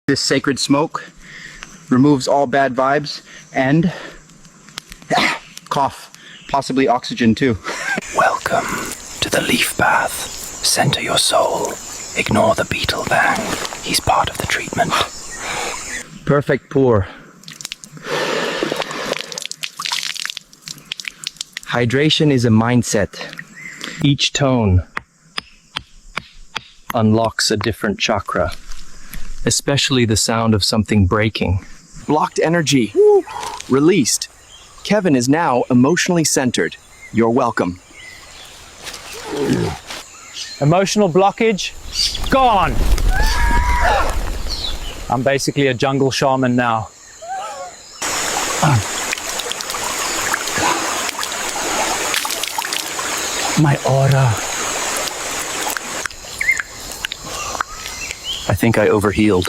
This sacred smoke removes all bad vibes and cough, possibly oxygen too. Welcome to the leaf bath. Center your soul. Ignore the beetle bang. He's part of the treatment. Perfect pour. Hydration is a mindset. Each tone unlocks a different chakra, especially the sound of something breaking. Blocked energy. Released. Kevin is now emotionally centered. You're welcome. Emotional blockage, gone. I'm basically a jungle shaman now. My aura. I think I overhealed.